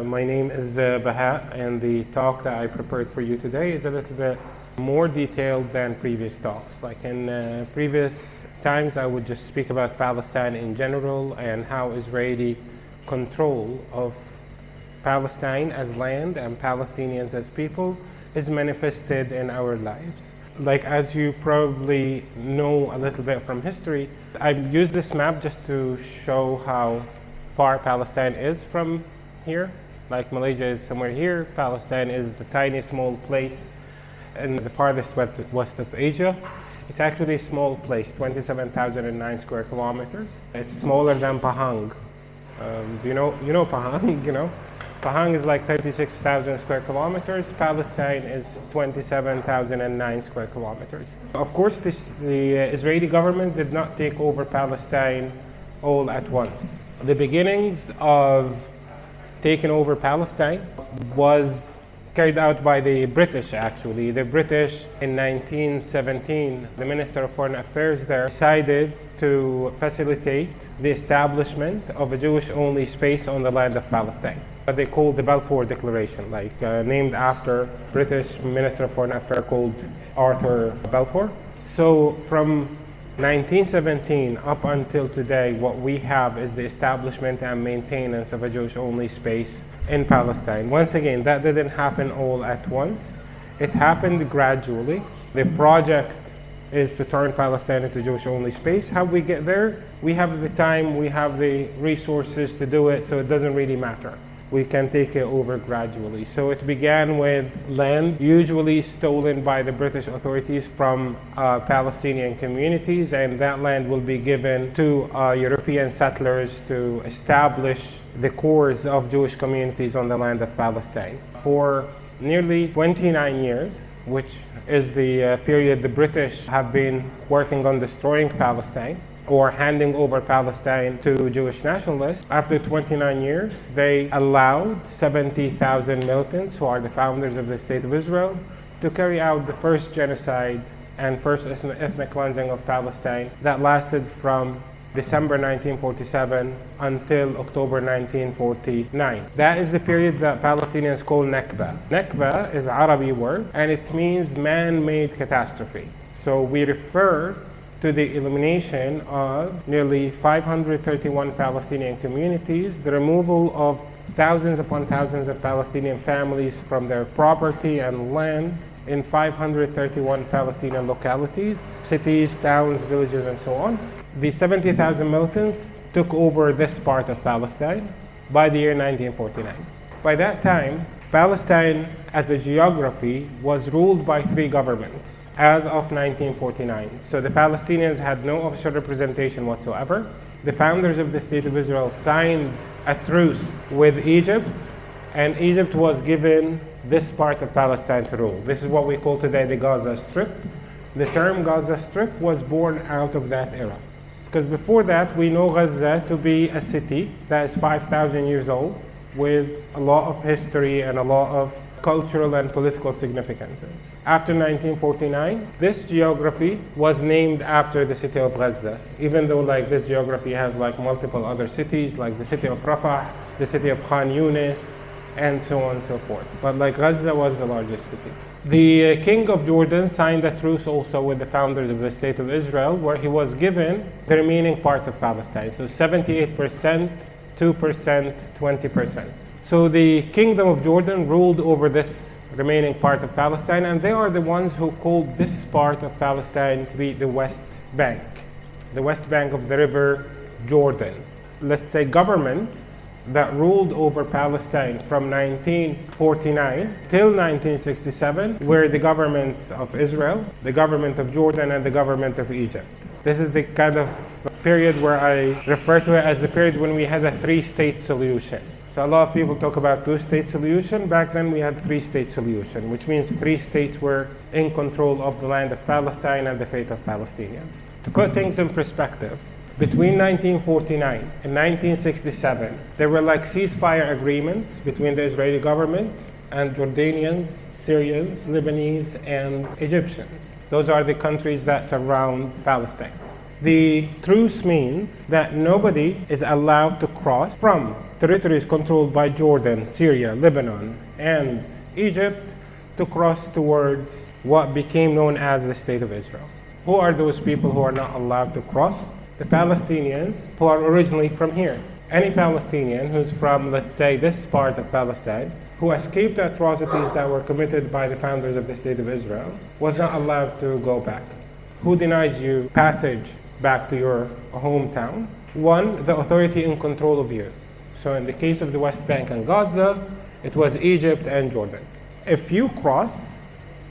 My name is Baha, and the talk that I prepared for you today is a little bit more detailed than previous talks. Like in previous times, I would just speak about Palestine in general and how Israeli control of Palestine as land and Palestinians as people is manifested in our lives. Like, as you probably know a little bit from history, I used this map just to show how far Palestine is from here. Like, Malaysia is somewhere here, Palestine is the tiny small place in the farthest west of Asia. It's actually a small place, 27,009 square kilometers. It's smaller than Pahang. You know Pahang, you know? Pahang is like 36,000 square kilometers. Palestine is 27,009 square kilometers. Of course, the Israeli government did not take over Palestine all at once. The beginnings of taking over Palestine was carried out by the British, actually. The British in 1917, the Minister of Foreign Affairs there decided to facilitate the establishment of a Jewish-only space on the land of Palestine. They called the Balfour Declaration, named after British Minister of Foreign Affairs called Arthur Balfour. So from 1917 up until today, what we have is the establishment and maintenance of a Jewish-only space in Palestine. Once again, that didn't happen all at once. It happened gradually. The project is to turn Palestine into Jewish-only space. How we get there? We have the time, we have the resources to do it, so it doesn't really matter. We can take it over gradually. So it began with land usually stolen by the British authorities from Palestinian communities, and that land will be given to European settlers to establish the cores of Jewish communities on the land of Palestine. For nearly 29 years, which is the period the British have been working on destroying Palestine or handing over Palestine to Jewish nationalists. After 29 years, they allowed 70,000 militants, who are the founders of the State of Israel, to carry out the first genocide and first ethnic cleansing of Palestine that lasted from December 1947 until October 1949. That is the period that Palestinians call Nakba. Nakba is an Arabic word, and it means man-made catastrophe. So we refer to the elimination of nearly 531 Palestinian communities, the removal of thousands upon thousands of Palestinian families from their property and land in 531 Palestinian localities, cities, towns, villages, and so on. The 70,000 militants took over this part of Palestine by the year 1949. By that time, Palestine as a geography was ruled by three governments as of 1949. So the Palestinians had no official representation whatsoever. The founders of the State of Israel signed a truce with Egypt, and Egypt was given this part of Palestine to rule. This is what we call today the Gaza Strip. The term Gaza Strip was born out of that era. Because before that, we know Gaza to be a city that is 5,000 years old with a lot of history and a lot of cultural and political significances. After 1949, this geography was named after the city of Gaza, even though this geography has multiple other cities, like the city of Rafah, the city of Khan Yunis, and so on and so forth. But Gaza was the largest city. The king of Jordan signed a truce also with the founders of the State of Israel, where he was given the remaining parts of Palestine. So 78%, 2%, 20%. So the Kingdom of Jordan ruled over this remaining part of Palestine, and they are the ones who called this part of Palestine to be the West Bank of the river Jordan. Let's say governments that ruled over Palestine from 1949 till 1967 were the governments of Israel, the government of Jordan, and the government of Egypt. This is the kind of period where I refer to it as the period when we had a three-state solution. So a lot of people talk about two-state solution. Back then we had a three-state solution, which means three states were in control of the land of Palestine and the fate of Palestinians. To put things in perspective, between 1949 and 1967, there were ceasefire agreements between the Israeli government and Jordanians, Syrians, Lebanese, and Egyptians. Those are the countries that surround Palestine. The truce means that nobody is allowed to cross from territories controlled by Jordan, Syria, Lebanon, and Egypt to cross towards what became known as the State of Israel. Who are those people who are not allowed to cross? The Palestinians who are originally from here. Any Palestinian who's from, let's say, this part of Palestine, who escaped the atrocities that were committed by the founders of the State of Israel, was not allowed to go back. Who denies you passage back to your hometown? One, the authority in control of you. So in the case of the West Bank and Gaza, it was Egypt and Jordan. If you cross,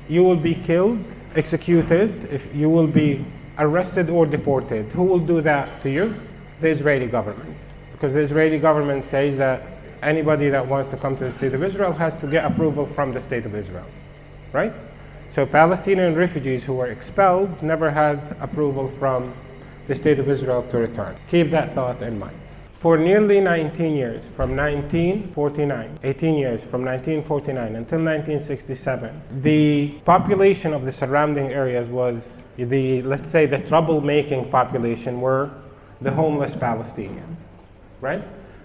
you will be killed, executed, if you will be arrested or deported. Who will do that to you? The Israeli government. Because the Israeli government says that anybody that wants to come to the State of Israel has to get approval from the State of Israel, right? So Palestinian refugees who were expelled never had approval from the State of Israel to return. Keep that thought in mind. For nearly 19 years, from 1949, 18 years from 1949 until 1967, the population of the surrounding areas was let's say the troublemaking population were the homeless Palestinians, right?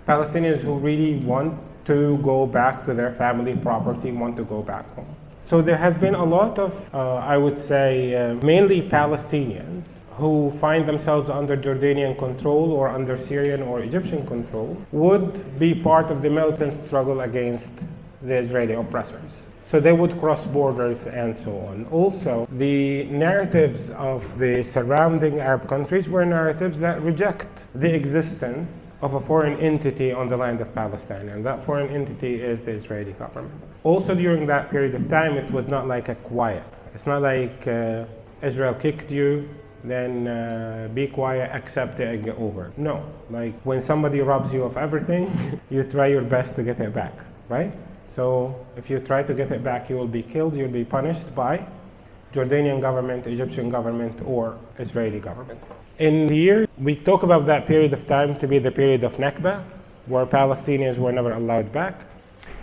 Palestinians who really want to go back to their family property, want to go back home. So there has been a lot of, I would say, mainly Palestinians who find themselves under Jordanian control or under Syrian or Egyptian control would be part of the militant struggle against the Israeli oppressors. So they would cross borders and so on. Also, the narratives of the surrounding Arab countries were narratives that reject the existence of a foreign entity on the land of Palestine, and that foreign entity is the Israeli government. Also during that period of time, it was not like a quiet. It's not like Israel kicked you, then be quiet, accept it and get over. No, like when somebody robs you of everything, you try your best to get it back, right? So if you try to get it back, you will be killed, you'll be punished by Jordanian government, Egyptian government, or Israeli government. In the year, we talk about that period of time to be the period of Nakba, where Palestinians were never allowed back.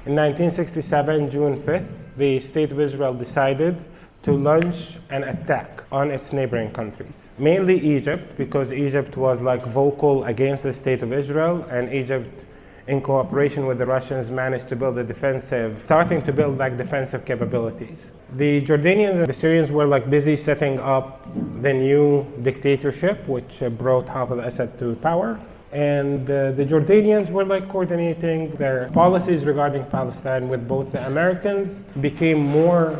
In 1967, June 5th, the State of Israel decided to launch an attack on its neighboring countries. Mainly Egypt, because Egypt was like vocal against the State of Israel, and Egypt, in cooperation with the Russians, managed to build starting to build like defensive capabilities. The Jordanians and the Syrians were like busy setting up the new dictatorship, which brought Hafez Assad to power. And the Jordanians were like coordinating their policies regarding Palestine with both the Americans, became more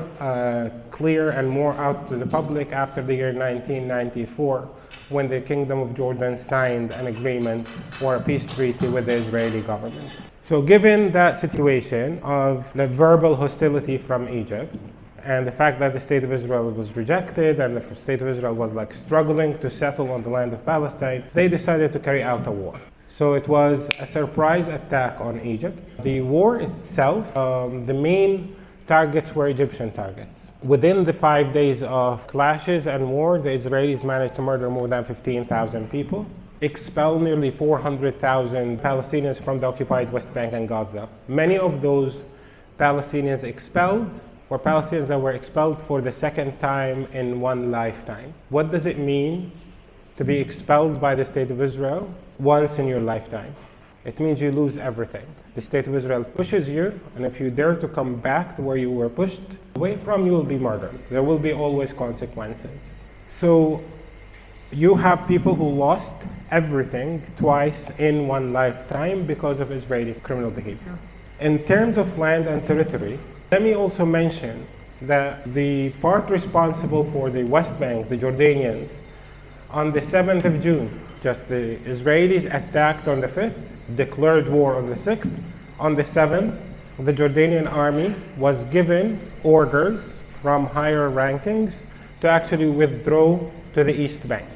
clear and more out to the public after the year 1994, when the Kingdom of Jordan signed an agreement or a peace treaty with the Israeli government. So given that situation of the verbal hostility from Egypt, and the fact that the State of Israel was rejected and the State of Israel was like struggling to settle on the land of Palestine, they decided to carry out a war. So it was a surprise attack on Egypt. The war itself, the main targets were Egyptian targets. Within the 5 days of clashes and war, the Israelis managed to murder more than 15,000 people, expel nearly 400,000 Palestinians from the occupied West Bank and Gaza. Many of those Palestinians expelled were Palestinians that were expelled for the second time in one lifetime. What does it mean to be expelled by the State of Israel once in your lifetime? It means you lose everything. The State of Israel pushes you, and if you dare to come back to where you were pushed away from, you will be murdered. There will be always consequences. So you have people who lost everything twice in one lifetime because of Israeli criminal behavior. In terms of land and territory, let me also mention that the part responsible for the West Bank, the Jordanians, on the 7th of June, just the Israelis attacked on the 5th, declared war on the 6th. On the 7th, the Jordanian army was given orders from higher rankings to actually withdraw to the East Bank,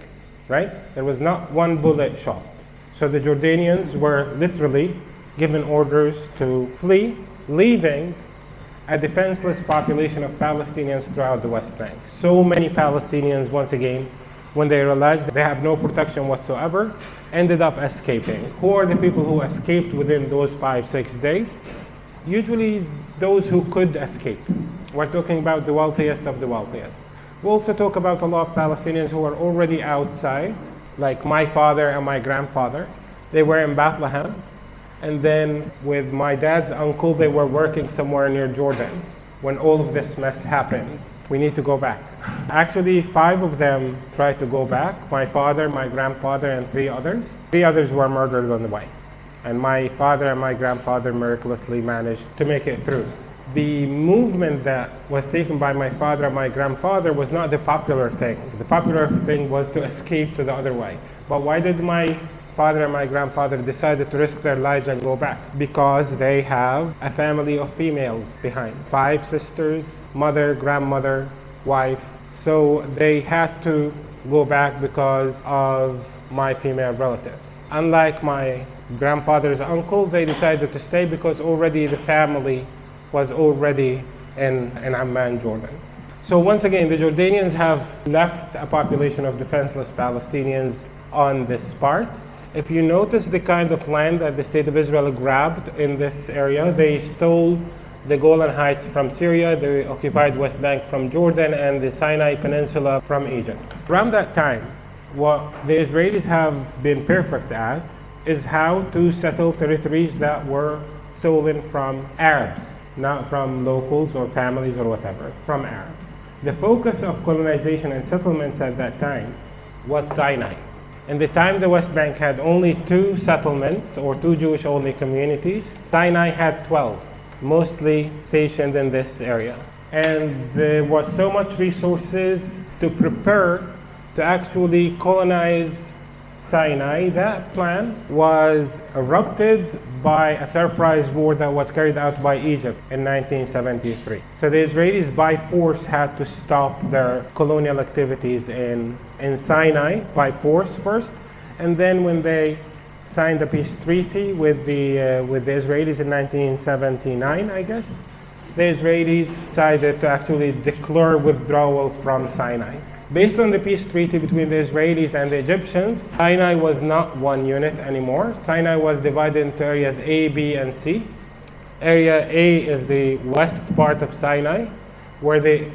right? There was not one bullet shot. So the Jordanians were literally given orders to flee, leaving a defenseless population of Palestinians throughout the West Bank. So many Palestinians, once again, when they realized they have no protection whatsoever, ended up escaping. Who are the people who escaped within those 5-6 days? Usually those who could escape. We're talking about the wealthiest of the wealthiest. We also talk about a lot of Palestinians who are already outside like my father and my grandfather, they were in Bethlehem. And then with my dad's uncle, they were working somewhere near Jordan when all of this mess happened. We need to go back. Actually, 5 of them tried to go back. My father, my grandfather, and 3 others. 3 others were murdered on the way. And my father and my grandfather miraculously managed to make it through. The movement that was taken by my father and my grandfather was not the popular thing. The popular thing was to escape to the other way. But why did my father and my grandfather decided to risk their lives and go back? Because they have a family of females behind. 5 sisters, mother, grandmother, wife. So they had to go back because of my female relatives. Unlike my grandfather's uncle, they decided to stay because already the family was already in Amman, Jordan. So once again, the Jordanians have left a population of defenseless Palestinians on this part. If you notice the kind of land that the State of Israel grabbed in this area, they stole the Golan Heights from Syria, the occupied West Bank from Jordan, and the Sinai Peninsula from Egypt. Around that time, what the Israelis have been perfect at is how to settle territories that were stolen from Arabs, not from locals or families or whatever, from Arabs. The focus of colonization and settlements at that time was Sinai. In the time the West Bank had only 2 settlements or 2 Jewish-only communities, Sinai had 12, mostly stationed in this area. And there was so much resources to prepare to actually colonize Sinai. That plan was erupted by a surprise war that was carried out by Egypt in 1973. So the Israelis by force had to stop their colonial activities in Sinai by force first, and then when they signed a peace treaty with the Israelis in 1979, I guess, the Israelis decided to actually declare withdrawal from Sinai. Based on the peace treaty between the Israelis and the Egyptians, Sinai was not one unit anymore. Sinai was divided into areas A, B, and C. Area A is the west part of Sinai, where the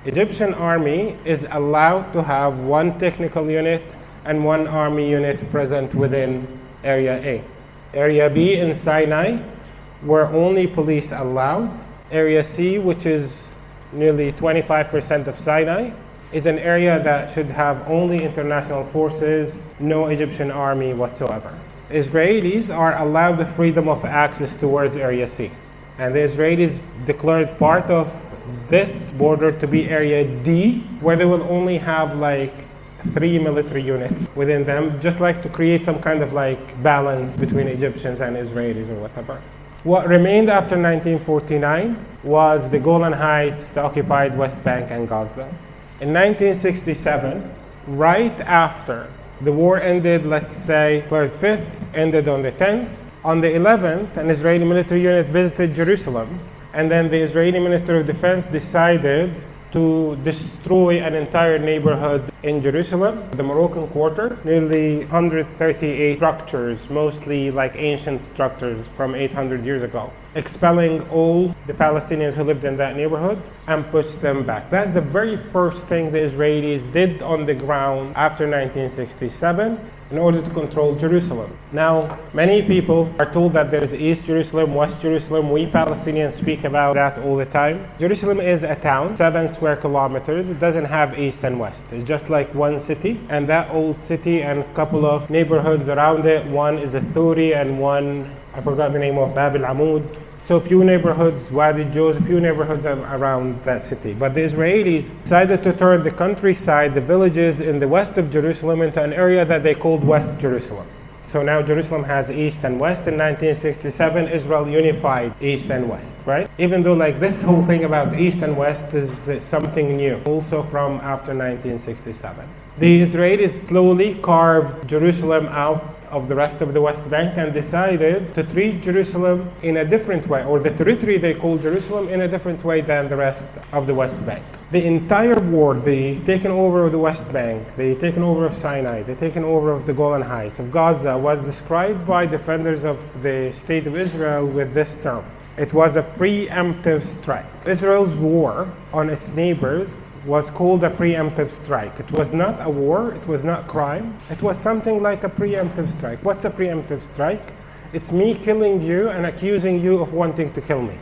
Egyptian army is allowed to have 1 technical unit and 1 army unit present within Area A. Area B in Sinai, where only police allowed. Area C, which is nearly 25% of Sinai, is an area that should have only international forces, no Egyptian army whatsoever. Israelis are allowed the freedom of access towards Area C. And the Israelis declared part of this border to be Area D, where they will only have like 3 military units within them, just like to create some kind of like balance between Egyptians and Israelis or whatever. What remained after 1949 was the Golan Heights, the occupied West Bank, and Gaza. In 1967, right after the war ended, let's say 5th, ended on the 10th, on the 11th, an Israeli military unit visited Jerusalem, and then the Israeli Minister of Defense decided to destroy an entire neighborhood in Jerusalem, the Moroccan Quarter, nearly 138 structures, mostly like ancient structures from 800 years ago, expelling all the Palestinians who lived in that neighborhood and pushed them back. That's the very first thing the Israelis did on the ground after 1967 in order to control Jerusalem. Now, many people are told that there's East Jerusalem, West Jerusalem. We Palestinians speak about that all the time. Jerusalem is a town, 7 square kilometers. It doesn't have East and West. It's just like one city, and that old city and a couple of neighborhoods around it. One is a Thuri and one, I forgot the name of, Bab al-Amud. So a few neighborhoods, Wadi Joz, a few neighborhoods around that city. But the Israelis decided to turn the countryside, the villages in the west of Jerusalem, into an area that they called West Jerusalem. So now Jerusalem has East and West. In 1967, Israel unified East and West, right? Even though like this whole thing about East and West is something new, also from after 1967. The Israelis slowly carved Jerusalem out of the rest of the West Bank and decided to treat Jerusalem in a different way, or the territory they call Jerusalem in a different way than the rest of the West Bank. The entire war, the taking over of the West Bank, the taking over of Sinai, the taking over of the Golan Heights, of Gaza, was described by defenders of the State of Israel with this term. It was a preemptive strike. Israel's war on its neighbors was called a preemptive strike. It was not a war, it was not crime. It was something like a preemptive strike. What's a preemptive strike? It's me killing you and accusing you of wanting to kill me.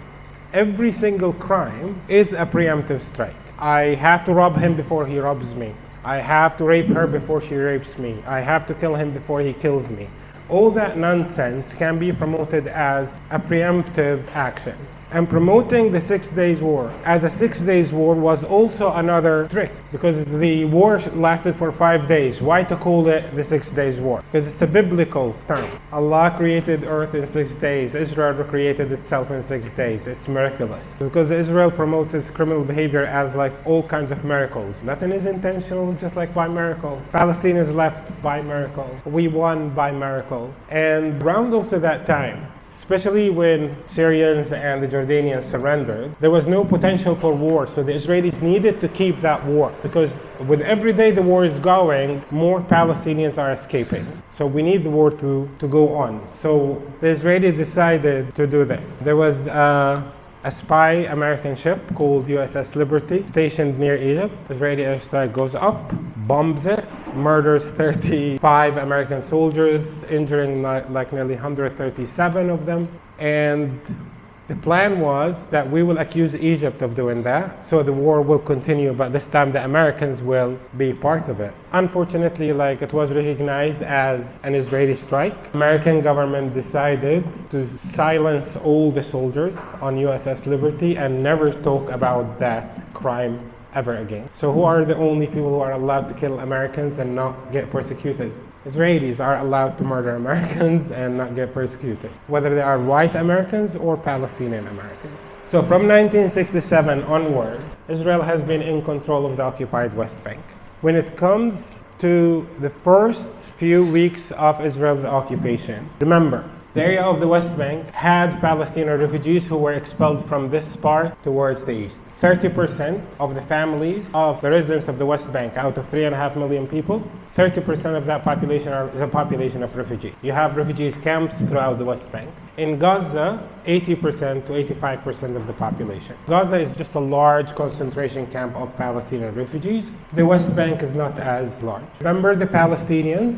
Every single crime is a preemptive strike. I have to rob him before he robs me. I have to rape her before she rapes me. I have to kill him before he kills me. All that nonsense can be promoted as a preemptive action. And promoting the 6 Days War as a 6 Days War was also another trick, because the war lasted for 5 days. Why to call it the 6 Days War? Because it's a biblical term. Allah created earth in 6 days. Israel created itself in 6 days. It's miraculous. Because Israel promotes its criminal behavior as like all kinds of miracles. Nothing is intentional, just like by miracle. Palestinians left by miracle. We won by miracle. And around also that time, especially when Syrians and the Jordanians surrendered, there was no potential for war. So the Israelis needed to keep that war, because with every day the war is going, more Palestinians are escaping. So we need the war to go on. So the Israelis decided to do this. There was a spy American ship called USS Liberty stationed near Egypt. Israeli airstrike goes up, bombs it, murders 35 American soldiers, injuring like nearly 137 of them. And the plan was that we will accuse Egypt of doing that, so the war will continue, but this time the Americans will be part of it. Unfortunately, it was recognized as an Israeli strike. American government decided to silence all the soldiers on USS Liberty and never talk about that crime ever again. So who are the only people who are allowed to kill Americans and not get persecuted? Israelis are allowed to murder Americans and not get persecuted, whether they are white Americans or Palestinian Americans. So from 1967 onward, Israel has been in control of the occupied West Bank. When it comes to the first few weeks of Israel's occupation, remember, the area of the West Bank had Palestinian refugees who were expelled from this part towards the east. 30% of the families of the residents of the West Bank, out of 3.5 million people, 30% of that population is a population of refugees. You have refugees camps throughout the West Bank. In Gaza, 80% to 85% of the population. Gaza is just a large concentration camp of Palestinian refugees. The West Bank is not as large. Remember the Palestinians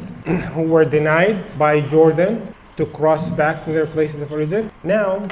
who were denied by Jordan to cross back to their places of origin? Now,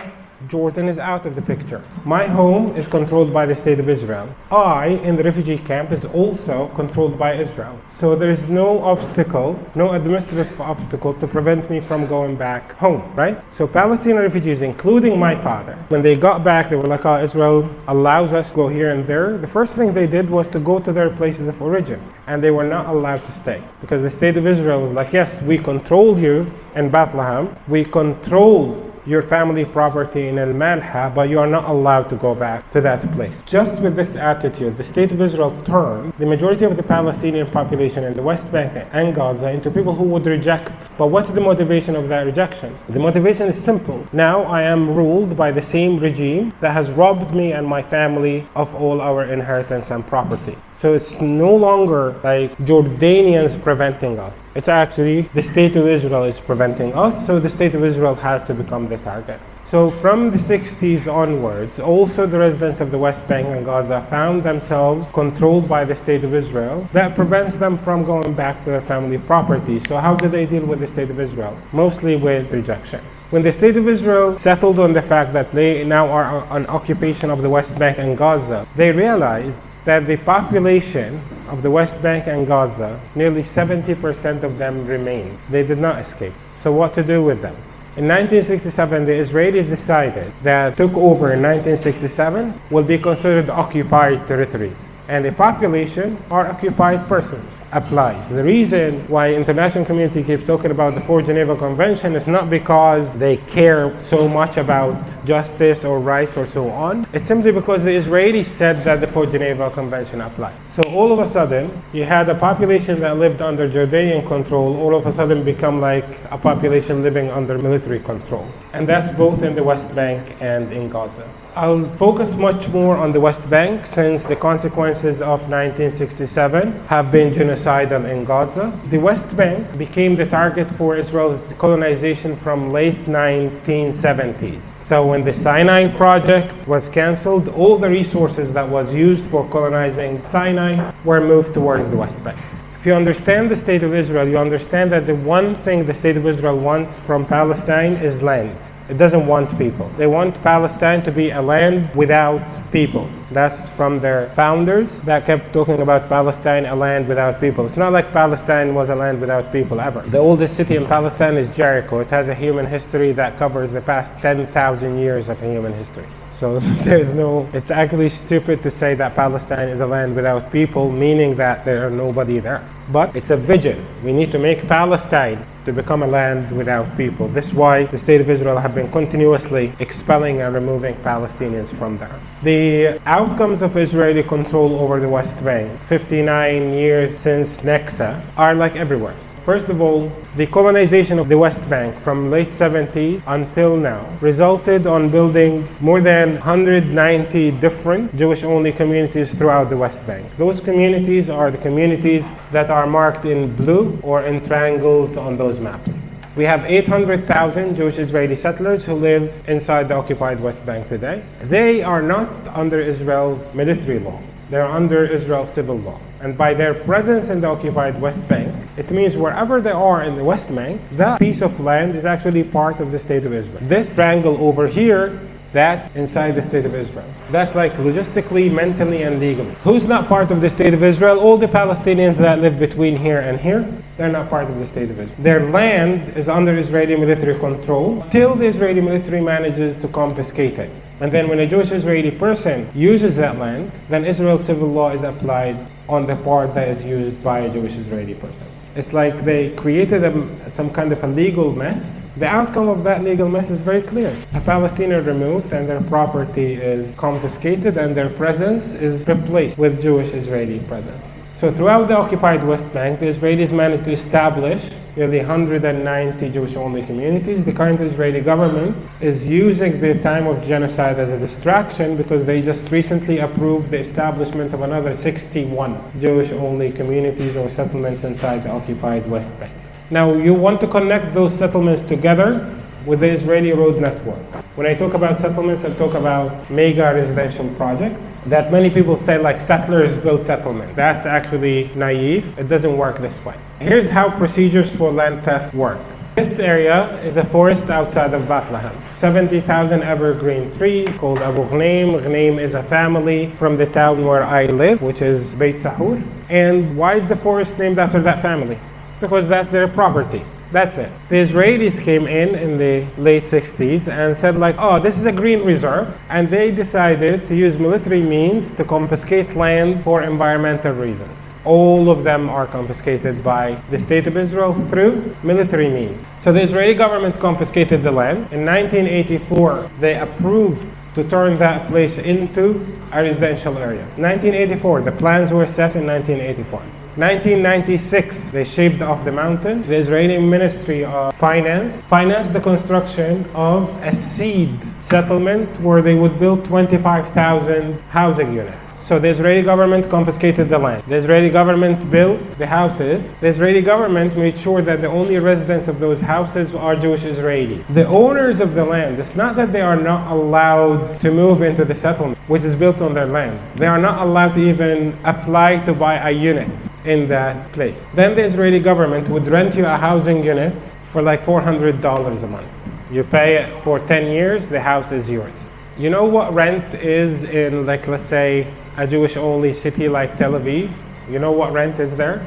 Jordan is out of the picture. My home is controlled by the State of Israel. I, in the refugee camp, is also controlled by Israel. So there is no obstacle, no administrative obstacle to prevent me from going back home, right? So Palestinian refugees, including my father, when they got back, they were like, oh, Israel allows us to go here and there. The first thing they did was to go to their places of origin, and they were not allowed to stay, because the State of Israel was like, yes, we control you in Bethlehem, we control your family property in Al-Malha, but you are not allowed to go back to that place. Just with this attitude, the State of Israel turned the majority of the Palestinian population in the West Bank and Gaza into people who would reject. But what's the motivation of that rejection? The motivation is simple. Now I am ruled by the same regime that has robbed me and my family of all our inheritance and property. So it's no longer like Jordanians preventing us. It's actually the State of Israel is preventing us, so the State of Israel has to become the target. So from the 60s onwards, also the residents of the West Bank and Gaza found themselves controlled by the State of Israel. That prevents them from going back to their family property. So how do they deal with the State of Israel? Mostly with rejection. When the State of Israel settled on the fact that they now are on occupation of the West Bank and Gaza, they realized that the population of the West Bank and Gaza, nearly 70% of them remained. They did not escape. So what to do with them? In 1967, the Israelis decided that took over in 1967 will be considered occupied territories. And the population are occupied persons applies. The reason why international community keeps talking about the 4 Geneva Convention is not because they care so much about justice or rights or so on. It's simply because the Israelis said that the 4 Geneva Convention applies. So all of a sudden, you had a population that lived under Jordanian control, all of a sudden become like a population living under military control. And that's both in the West Bank and in Gaza. I'll focus much more on the West Bank since the consequences of 1967 have been genocidal in Gaza. The West Bank became the target for Israel's colonization from late 1970s. So when the Sinai project was cancelled, all the resources that was used for colonizing Sinai were moved towards the West Bank. If you understand the State of Israel, you understand that the one thing the State of Israel wants from Palestine is land. It doesn't want people. They want Palestine to be a land without people. That's from their founders that kept talking about Palestine, a land without people. It's not like Palestine was a land without people ever. The oldest city in Palestine is Jericho. It has a human history that covers the past 10,000 years of human history. So it's actually stupid to say that Palestine is a land without people, meaning that there are nobody there. But it's a vision. We need to make Palestine to become a land without people. This is why the State of Israel have been continuously expelling and removing Palestinians from there. The outcomes of Israeli control over the West Bank, 59 years since Naksa, are like everywhere. First of all, the colonization of the West Bank from late 70s until now resulted on building more than 190 different Jewish-only communities throughout the West Bank. Those communities are the communities that are marked in blue or in triangles on those maps. We have 800,000 Jewish Israeli settlers who live inside the occupied West Bank today. They are not under Israel's military law. They're under Israel's civil law. And by their presence in the occupied West Bank, it means wherever they are in the West Bank, that piece of land is actually part of the State of Israel. This triangle over here, that's inside the State of Israel. That's like logistically, mentally, and legally. Who's not part of the State of Israel? All the Palestinians that live between here and here, they're not part of the State of Israel. Their land is under Israeli military control till the Israeli military manages to confiscate it. And then when a Jewish Israeli person uses that land, then Israel's civil law is applied on the part that is used by a Jewish Israeli person. It's like they created some kind of a legal mess. The outcome of that legal mess is very clear. A Palestinian removed and their property is confiscated and their presence is replaced with Jewish Israeli presence. So throughout the occupied West Bank, the Israelis managed to establish nearly 190 Jewish-only communities. The current Israeli government is using the time of genocide as a distraction because they just recently approved the establishment of another 61 Jewish-only communities or settlements inside the occupied West Bank. Now, you want to connect those settlements together with the Israeli road network. When I talk about settlements, I talk about mega residential projects that many people say like settlers build settlement. That's actually naive. It doesn't work this way. Here's how procedures for land theft work. This area is a forest outside of Bethlehem. 70,000 evergreen trees called Abu Ghnaim. Ghnaim is a family from the town where I live, which is Beit Sahur. And why is the forest named after that family? Because that's their property. That's it. The Israelis came in the late 60s and said like, oh, this is a green reserve. And they decided to use military means to confiscate land for environmental reasons. All of them are confiscated by the State of Israel through military means. So the Israeli government confiscated the land. In 1984, they approved to turn that place into a residential area. 1984, the plans were set in 1984. 1996, they shaved off the mountain. The Israeli Ministry of Finance financed the construction of a seed settlement where they would build 25,000 housing units. So the Israeli government confiscated the land. The Israeli government built the houses. The Israeli government made sure that the only residents of those houses are Jewish Israeli. The owners of the land, it's not that they are not allowed to move into the settlement, which is built on their land. They are not allowed to even apply to buy a unit in that place. Then the Israeli government would rent you a housing unit for like $400 a month. You pay it for 10 years, the house is yours. You know what rent is in, like, let's say, a Jewish-only city like Tel Aviv? You know what rent is there?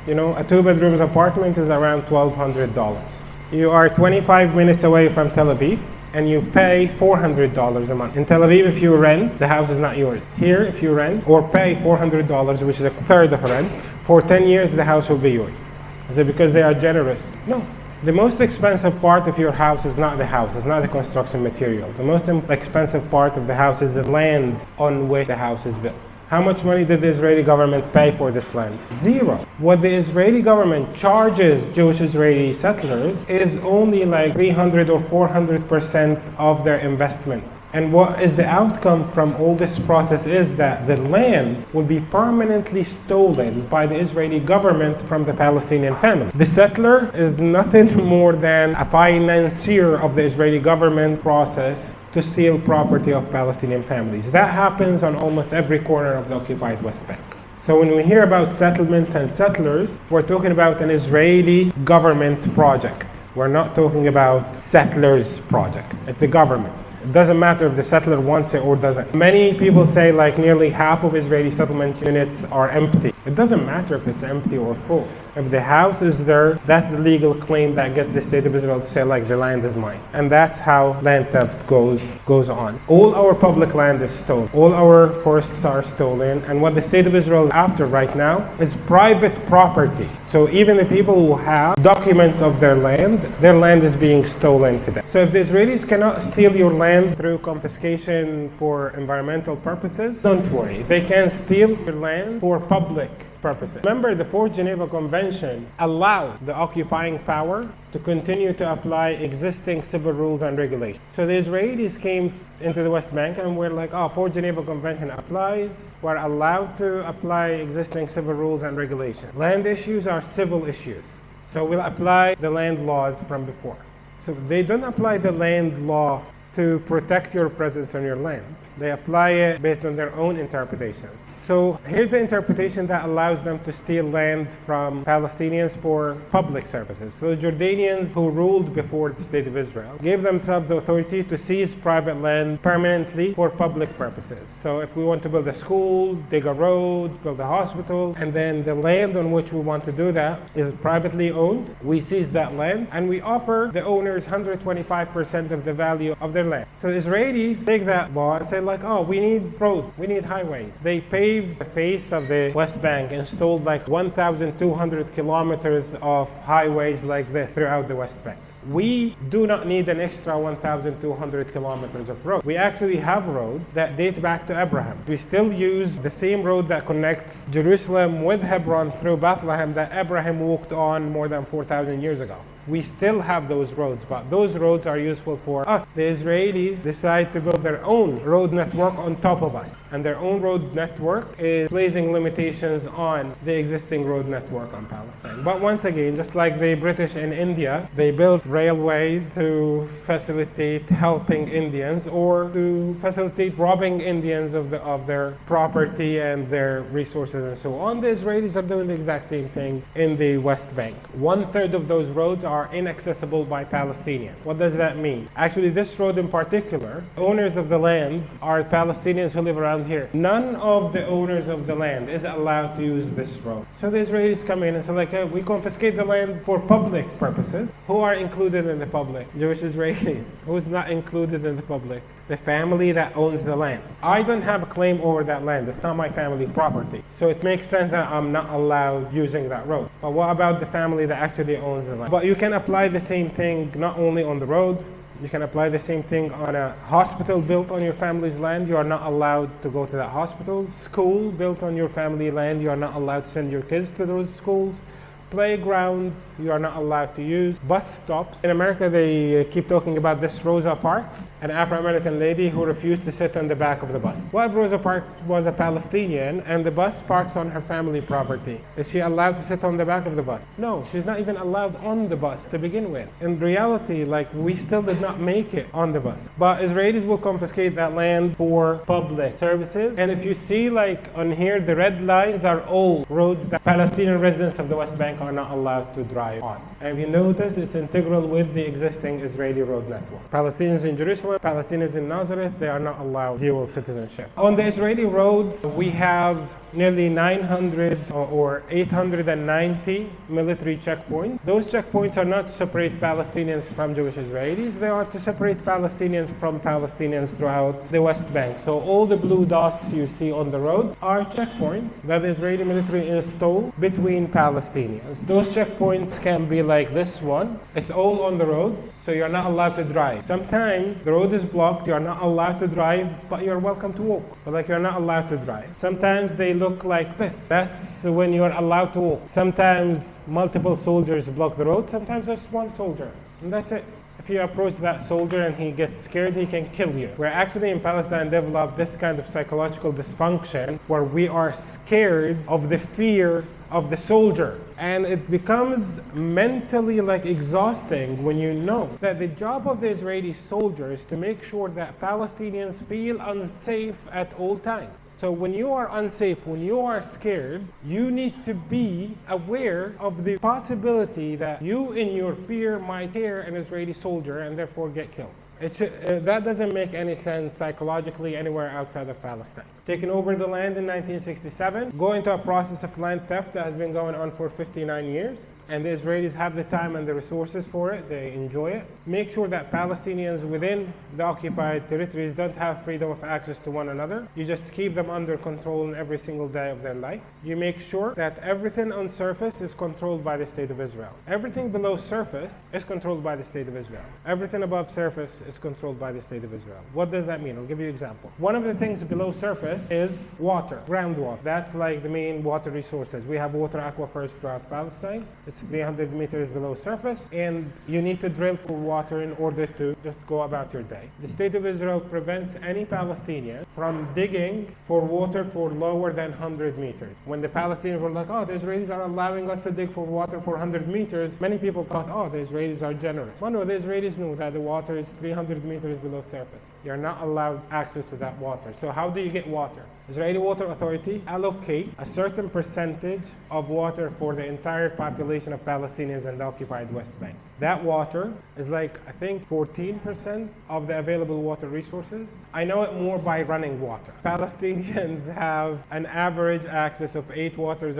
You know, a 2-bedroom apartment is around $1,200. You are 25 minutes away from Tel Aviv, and you pay $400 a month. In Tel Aviv, if you rent, the house is not yours. Here, if you rent or pay $400, which is a third of rent, for 10 years, the house will be yours. Is it because they are generous? No. The most expensive part of your house is not the house, it's not the construction material. The most expensive part of the house is the land on which the house is built. How much money did the Israeli government pay for this land? Zero. What the Israeli government charges Jewish Israeli settlers is only like 300 or 400% of their investment. And what is the outcome from all this process is that the land will be permanently stolen by the Israeli government from the Palestinian family. The settler is nothing more than a financier of the Israeli government process to steal property of Palestinian families. That happens on almost every corner of the occupied West Bank. So when we hear about settlements and settlers, we're talking about an Israeli government project. We're not talking about settlers' project. It's the government. It doesn't matter if the settler wants it or doesn't. Many people say like nearly half of Israeli settlement units are empty. It doesn't matter if it's empty or full. If the house is there, that's the legal claim that gets the state of Israel to say like the land is mine. And that's how land theft goes on. All our public land is stolen. All our forests are stolen. And what the state of Israel is after right now is private property. So even the people who have documents of their land is being stolen today. So if the Israelis cannot steal your land through confiscation for environmental purposes, don't worry. They can steal your land for public purposes. Remember, the Fourth Geneva Convention allowed the occupying power to continue to apply existing civil rules and regulations. So the Israelis came into the West Bank and were like, oh, Fourth Geneva Convention applies. We're allowed to apply existing civil rules and regulations. Land issues are civil issues. So we'll apply the land laws from before. So they don't apply the land law to protect your presence on your land. They apply it based on their own interpretations. So here's the interpretation that allows them to steal land from Palestinians for public services. So the Jordanians who ruled before the state of Israel gave themselves the authority to seize private land permanently for public purposes. So if we want to build a school, dig a road, build a hospital, and then the land on which we want to do that is privately owned, we seize that land and we offer the owners 125% of the value of their land. So the Israelis take that law and say like, oh, we need roads, we need highways. They paved the face of the West Bank, installed like 1,200 kilometers of highways like this throughout the West Bank. We do not need an extra 1,200 kilometers of road. We actually have roads that date back to Abraham. We still use the same road that connects Jerusalem with Hebron through Bethlehem that Abraham walked on more than 4,000 years ago. We still have those roads, but those roads are useful for us. The Israelis decide to build their own road network on top of us. And their own road network is placing limitations on the existing road network on Palestine. But once again, just like the British in India, they built railways to facilitate helping Indians or to facilitate robbing Indians of their property and their resources and so on. The Israelis are doing the exact same thing in the West Bank. 1/3 of those roads are inaccessible by Palestinians. What does that mean? Actually, this road in particular, owners of the land are Palestinians who live around here. None of the owners of the land is allowed to use this road. So the Israelis come in and say like, we confiscate the land for public purposes. Who are included in the public? Jewish Israelis. Who's not included in the public? The family that owns the land. I don't have a claim over that land. It's not my family property. So it makes sense that I'm not allowed using that road. But what about the family that actually owns the land? But you can apply the same thing not only on the road. You can apply the same thing on a hospital built on your family's land. You are not allowed to go to that hospital. School built on your family land. You are not allowed to send your kids to those schools. Playgrounds you are not allowed to use. Bus stops. In America, they keep talking about this Rosa Parks, an Afro-American lady who refused to sit on the back of the bus. What if Rosa Parks was a Palestinian and the bus parks on her family property? Is she allowed to sit on the back of the bus? No, she's not even allowed on the bus to begin with. In reality, we still did not make it on the bus. But Israelis will confiscate that land for public services. And if you see on here, the red lines are all roads that Palestinian residents of the West Bank are not allowed to drive on. And if you notice, it's integral with the existing Israeli road network. Palestinians in Jerusalem, Palestinians in Nazareth, they are not allowed dual citizenship. On the Israeli roads, we have nearly 900 or 890 military checkpoints. Those checkpoints are not to separate Palestinians from Jewish Israelis. They are to separate Palestinians from Palestinians throughout the West Bank. So all the blue dots you see on the road are checkpoints that the Israeli military installed between Palestinians. Those checkpoints can be like this one. It's all on the roads, so you're not allowed to drive. Sometimes the road is blocked, you're not allowed to drive, but you're welcome to walk. But like you're not allowed to drive. Sometimes they look like this. That's when you're allowed to walk. Sometimes multiple soldiers block the road, sometimes there's one soldier. And that's it. If you approach that soldier and he gets scared, he can kill you. We're actually in Palestine developed this kind of psychological dysfunction where we are scared of the fear of the soldier. And it becomes mentally like exhausting when you know that the job of the Israeli soldier is to make sure that Palestinians feel unsafe at all times. So when you are unsafe, when you are scared, you need to be aware of the possibility that you in your fear might hear an Israeli soldier and therefore get killed. That doesn't make any sense psychologically anywhere outside of Palestine. Taking over the land in 1967, go into a process of land theft that has been going on for 59 years. And the Israelis have the time and the resources for it. They enjoy it. Make sure that Palestinians within the occupied territories don't have freedom of access to one another. You just keep them under control every single day of their life. You make sure that everything on surface is controlled by the State of Israel. Everything below surface is controlled by the State of Israel. Everything above surface is controlled by the State of Israel. What does that mean? I'll give you an example. One of the things below surface is water, groundwater. That's like the main water resources. We have water aquifers throughout Palestine. It's 300 meters below surface, and you need to drill for water in order to just go about your day. The State of Israel prevents any Palestinian from digging for water for lower than 100 meters. When the Palestinians were like, oh, the Israelis are allowing us to dig for water for 100 meters, many people thought, oh, the Israelis are generous. Well, no, the Israelis knew that the water is 300 meters below surface. You're not allowed access to that water. So how do you get water? Israeli Water Authority allocate a certain percentage of water for the entire population of Palestinians in the occupied West Bank. That water is like, I think, 14% of the available water resources. I know it more by running water. Palestinians have an average access of 8 hours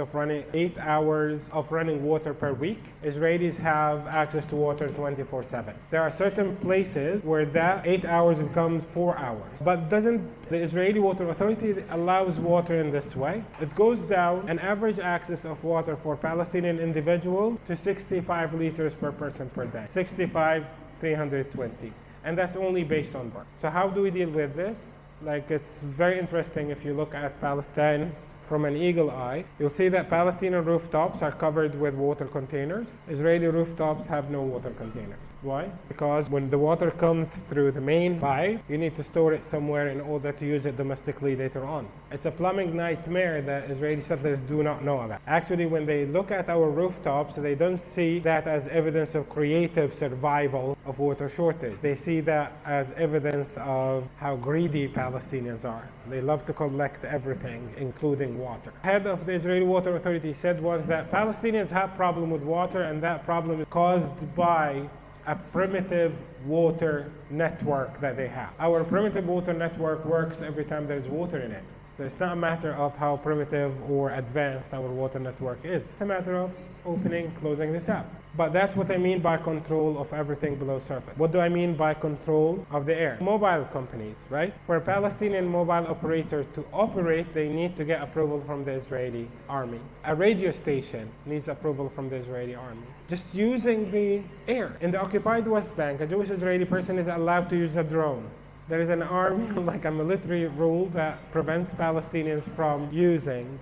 of running water per week. Israelis have access to water 24/7. There are certain places where that 8 hours becomes 4 hours. But doesn't the Israeli Water Authority allows water in this way? It goes down an average access of water for Palestinian individual to 65 liters per person per day. 65, 320. And that's only based on birth. So how do we deal with this? Like, it's very interesting if you look at Palestine from an eagle eye. You'll see that Palestinian rooftops are covered with water containers. Israeli rooftops have no water containers. Why? Because when the water comes through the main pipe, you need to store it somewhere in order to use it domestically later on. It's a plumbing nightmare that Israeli settlers do not know about. Actually, when they look at our rooftops, they don't see that as evidence of creative survival of water shortage. They see that as evidence of how greedy Palestinians are. They love to collect everything, including water. Head of the Israeli Water Authority said was that Palestinians have problem with water, and that problem is caused by a primitive water network that they have. Our primitive water network works every time there's water in it. So it's not a matter of how primitive or advanced our water network is. It's a matter of opening, closing the tap. But that's what I mean by control of everything below surface. What do I mean by control of the air? Mobile companies, right? For a Palestinian mobile operator to operate, they need to get approval from the Israeli army. A radio station needs approval from the Israeli army. Just using the air. In the occupied West Bank, a Jewish Israeli person is allowed to use a drone. There is an army, like a military rule that prevents Palestinians from using.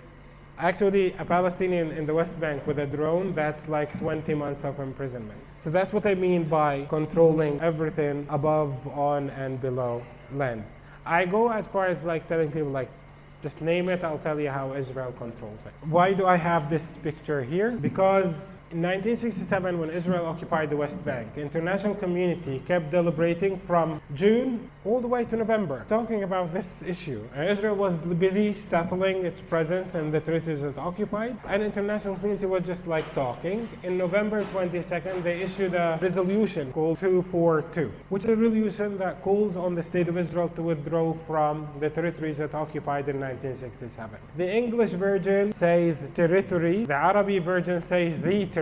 Actually, a Palestinian in the West Bank with a drone, that's like 20 months of imprisonment. So that's what I mean by controlling everything above, on, and below land. I go as far as like telling people, like, just name it, I'll tell you how Israel controls it. Why do I have this picture here? Because In 1967, when Israel occupied the West Bank, the international community kept deliberating from June all the way to November, talking about this issue. Israel was busy settling its presence in the territories it occupied, and the international community was just like talking. In November 22nd, they issued a resolution called 242, which is a resolution that calls on the State of Israel to withdraw from the territories it occupied in 1967. The English version says territory, the Arabic version says the territories.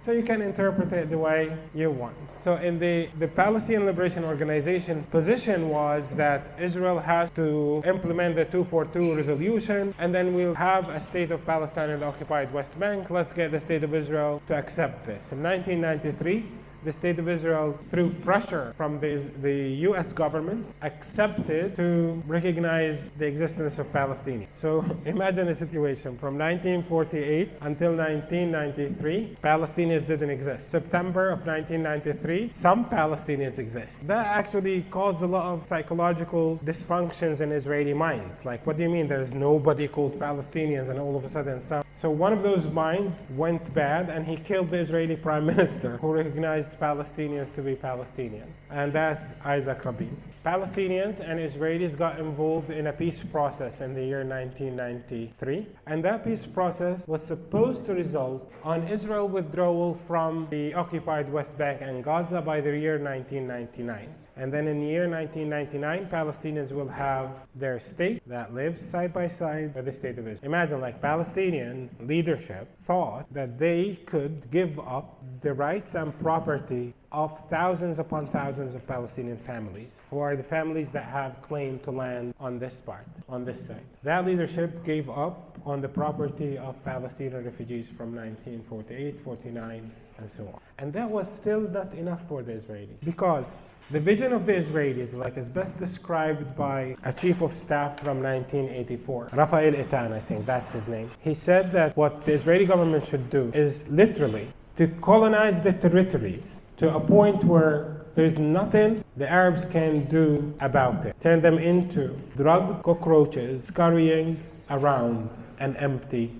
So you can interpret it the way you want. So in the Palestinian Liberation Organization position was that Israel has to implement the 242 resolution, and then we'll have a state of Palestine in the occupied West Bank. Let's get the State of Israel to accept this. In 1993, the State of Israel, through pressure from the US government, accepted to recognize the existence of Palestinians. So imagine a situation from 1948 until 1993, Palestinians didn't exist. September of 1993, some Palestinians exist. That actually caused a lot of psychological dysfunctions in Israeli minds. Like, what do you mean there's nobody called Palestinians and all of a sudden some? So one of those minds went bad and he killed the Israeli prime minister who recognized Palestinians to be Palestinians, and that's Isaac Rabin. Palestinians and Israelis got involved in a peace process in the year 1993, and that peace process was supposed to result on Israel withdrawal from the occupied West Bank and Gaza by the year 1999. And then in the year 1999, Palestinians will have their state that lives side by side with the State of Israel. Imagine, like, Palestinian leadership thought that they could give up the rights and property of thousands upon thousands of Palestinian families, who are the families that have claim to land on this part, on this side. That leadership gave up on the property of Palestinian refugees from 1948, 49, and so on. And that was still not enough for the Israelis, because the vision of the Israelis, like, is best described by a chief of staff from 1984, Rafael Eitan, I think that's his name. He said that what the Israeli government should do is literally to colonize the territories to a point where there is nothing the Arabs can do about it. Turn them into drug cockroaches scurrying around an empty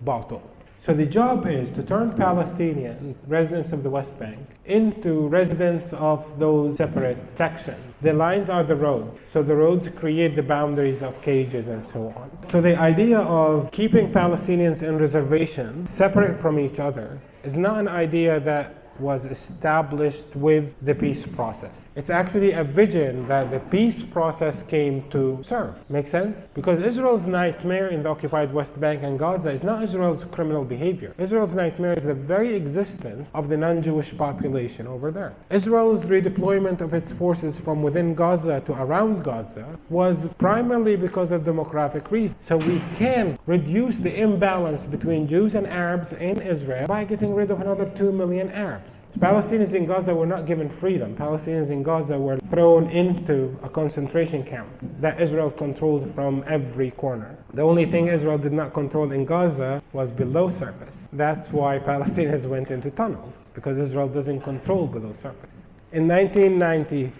bottle. So the job is to turn Palestinians, residents of the West Bank, into residents of those separate sections. The lines are the roads. So the roads create the boundaries of cages and so on. So the idea of keeping Palestinians in reservations, separate from each other, is not an idea that was established with the peace process. It's actually a vision that the peace process came to serve. Make sense? Because Israel's nightmare in the occupied West Bank and Gaza is not Israel's criminal behavior. Israel's nightmare is the very existence of the non-Jewish population over there. Israel's redeployment of its forces from within Gaza to around Gaza was primarily because of demographic reasons. So we can reduce the imbalance between Jews and Arabs in Israel by getting rid of another 2 million Arabs. Palestinians in Gaza were not given freedom. Palestinians in Gaza were thrown into a concentration camp that Israel controls from every corner. The only thing Israel did not control in Gaza was below surface. That's why Palestinians went into tunnels, because Israel doesn't control below surface. In 1994-95,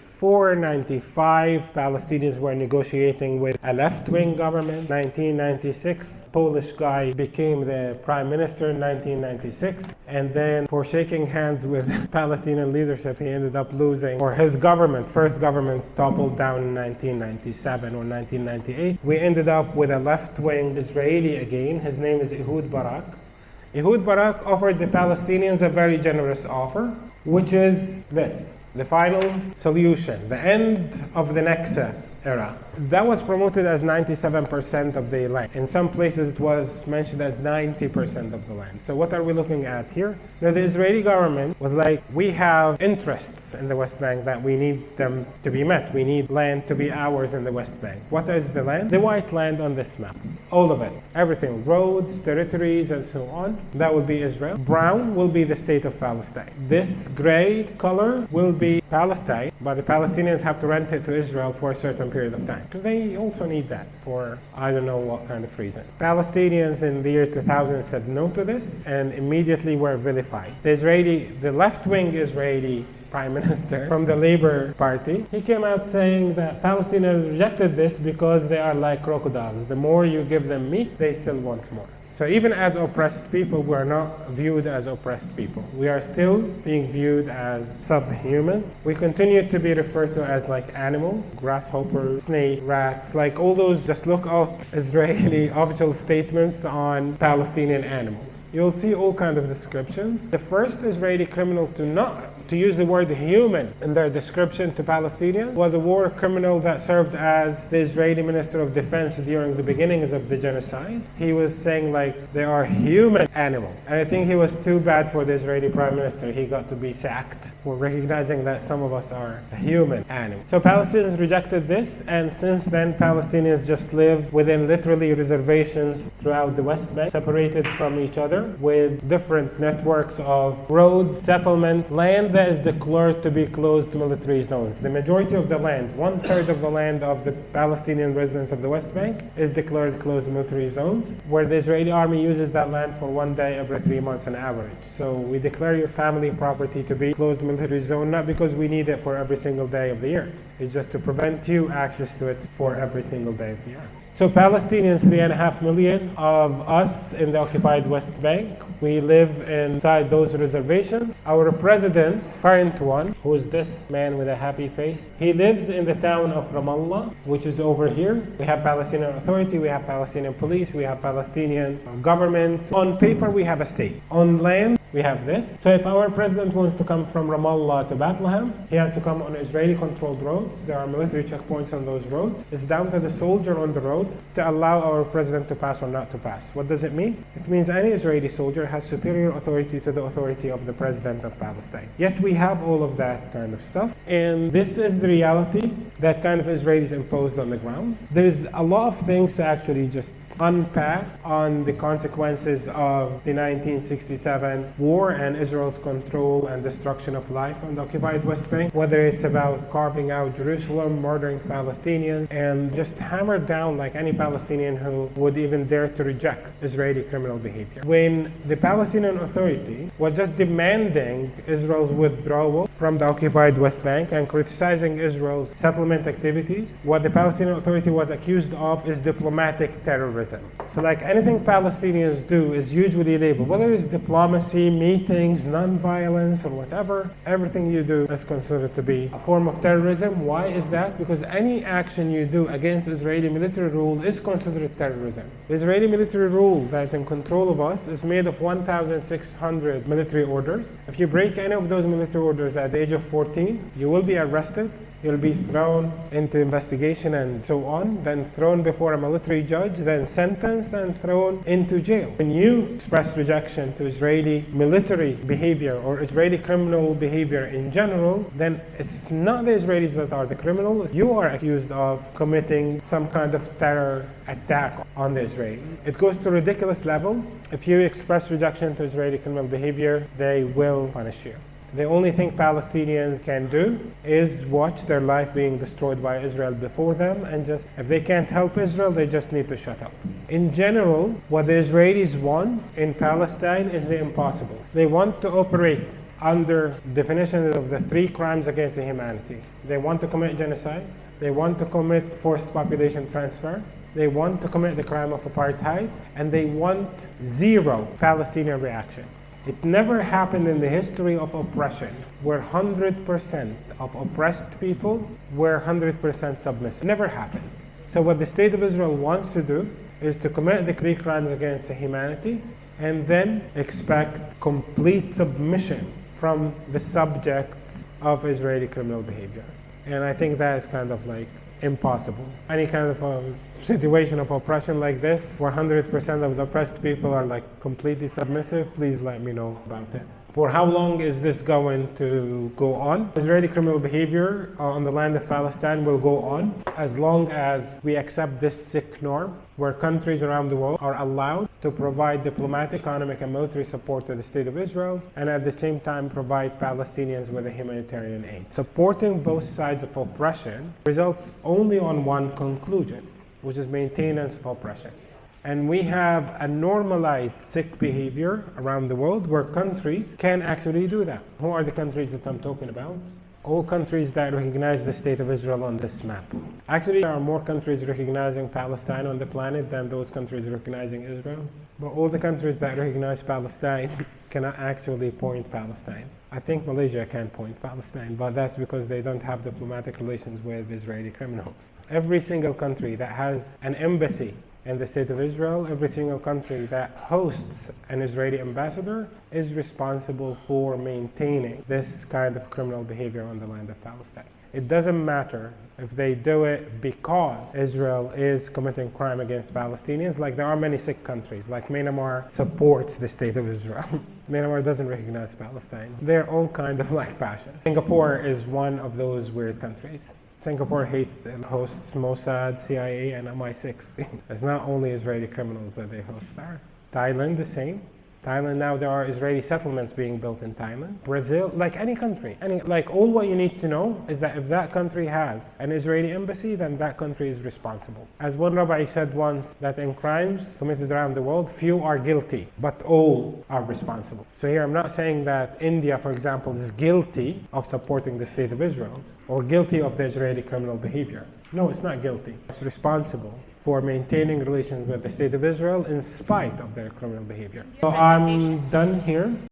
Palestinians were negotiating with a left-wing government. 1996, Polish guy became the prime minister in 1996. And then for shaking hands with Palestinian leadership, he ended up losing, or his government, first government, toppled down in 1997 or 1998. We ended up with a left-wing Israeli again. His name is Ehud Barak. Ehud Barak offered the Palestinians a very generous offer, which is this: the final solution, the end of the Naksa era. That was promoted as 97% of the land. In some places it was mentioned as 90% of the land. So what are we looking at here? Now, the Israeli government was like, we have interests in the West Bank that we need them to be met. We need land to be ours in the West Bank. What is the land? The white land on this map. All of it. Everything. Roads, territories, and so on. That will be Israel. Brown will be the state of Palestine. This gray color will be Palestine, but the Palestinians have to rent it to Israel for a certain period of time, because they also need that for I don't know what kind of reason. Palestinians in the year 2000 said no to this and immediately were vilified. The left-wing Israeli prime minister from the Labour Party, he came out saying that Palestinians rejected this because they are like crocodiles. The more you give them meat, they still want more. So even as oppressed people, we are not viewed as oppressed people. We are still being viewed as subhuman. We continue to be referred to as like animals, grasshoppers, snakes, rats, like all those. Just look up Israeli official statements on Palestinian animals. You'll see all kinds of descriptions. The first Israeli criminals to use the word human in their description to Palestinians was a war criminal that served as the Israeli Minister of Defense during the beginnings of the genocide. He was saying like they are human animals. And I think he was too bad for the Israeli Prime Minister. He got to be sacked for recognizing that some of us are human animals. So Palestinians rejected this, and since then Palestinians just live within literally reservations throughout the West Bank, separated from each other with different networks of roads, settlement, land that is declared to be closed military zones. The majority of the land, 1/3 of the land of the Palestinian residents of the West Bank, is declared closed military zones, where the Israeli army uses that land for 1 day every 3 months on average. So we declare your family property to be closed military zone, not because we need it for every single day of the year. It's just to prevent you access to it for every single day of the year. So Palestinians, 3.5 million of us in the occupied West Bank, we live inside those reservations. Our president, current one, who is this man with a happy face, he lives in the town of Ramallah, which is over here. We have Palestinian Authority, we have Palestinian police, we have Palestinian government. On paper, we have a state. On land, we have this. So if our president wants to come from Ramallah to Bethlehem, he has to come on Israeli-controlled roads. There are military checkpoints on those roads. It's down to the soldier on the road to allow our president to pass or not to pass. What does it mean? It means any Israeli soldier has superior authority to the authority of the president of Palestine. Yet we have all of that kind of stuff. And this is the reality that kind of Israelis imposed on the ground. There is a lot of things to actually just unpack on the consequences of the 1967 war and Israel's control and destruction of life on the occupied West Bank, whether it's about carving out Jerusalem, murdering Palestinians, and just hammer down like any Palestinian who would even dare to reject Israeli criminal behavior. When the Palestinian Authority was just demanding Israel's withdrawal from the occupied West Bank and criticizing Israel's settlement activities, what the Palestinian Authority was accused of is diplomatic terrorism. So like anything Palestinians do is usually labeled, whether it's diplomacy, meetings, non-violence, or whatever, everything you do is considered to be a form of terrorism. Why is that? Because any action you do against Israeli military rule is considered terrorism. The Israeli military rule that is in control of us is made of 1,600 military orders. If you break any of those military orders at the age of 14, you will be arrested. You'll be thrown into investigation and so on, then thrown before a military judge, then sentenced and thrown into jail. When you express rejection to Israeli military behavior or Israeli criminal behavior in general, then it's not the Israelis that are the criminals. You are accused of committing some kind of terror attack on the Israeli. It goes to ridiculous levels. If you express rejection to Israeli criminal behavior, they will punish you. The only thing Palestinians can do is watch their life being destroyed by Israel before them, and just, if they can't help Israel, they just need to shut up. In general, what the Israelis want in Palestine is the impossible. They want to operate under definitions of the 3 crimes against humanity. They want to commit genocide, they want to commit forced population transfer, they want to commit the crime of apartheid, and they want zero Palestinian reaction. It never happened in the history of oppression where 100% of oppressed people were 100% submissive. Never happened. So what the State of Israel wants to do is to commit the 3 crimes against humanity and then expect complete submission from the subjects of Israeli criminal behavior. And I think that is kind of like impossible. Any kind of a situation of oppression like this, where 100% of the oppressed people are like completely submissive, please let me know about it. For how long is this going to go on? Israeli criminal behavior on the land of Palestine will go on as long as we accept this sick norm where countries around the world are allowed to provide diplomatic, economic, and military support to the State of Israel, and at the same time provide Palestinians with a humanitarian aid. Supporting both sides of oppression results only on one conclusion, which is maintenance of oppression. And we have a normalized sick behavior around the world where countries can actually do that. Who are the countries that I'm talking about? all countries that recognize the State of Israel on this map. Actually, there are more countries recognizing Palestine on the planet than those countries recognizing Israel. But all the countries that recognize Palestine cannot actually point Palestine. I think Malaysia can point Palestine, but that's because they don't have diplomatic relations with Israeli criminals. Every single country that has an embassy in the State of Israel, every single country that hosts an Israeli ambassador is responsible for maintaining this kind of criminal behavior on the land of Palestine. It doesn't matter if they do it because Israel is committing crime against Palestinians. Like, there are many sick countries, like Myanmar supports the State of Israel. Myanmar doesn't recognize Palestine. They're all kind of like fascists. Singapore is one of those weird countries. Singapore hosts Mossad, CIA, and MI6. It's not only Israeli criminals that they host there. Thailand, the same. Thailand, now there are Israeli settlements being built in Thailand. Brazil, like any country. All what you need to know is that if that country has an Israeli embassy, then that country is responsible. As one rabbi said once, that in crimes committed around the world, few are guilty, but all are responsible. So here I'm not saying that India, for example, is guilty of supporting the State of Israel or guilty of the Israeli criminal behavior. No, it's not guilty. It's responsible for maintaining relations with the State of Israel in spite of their criminal behavior. So I'm done here.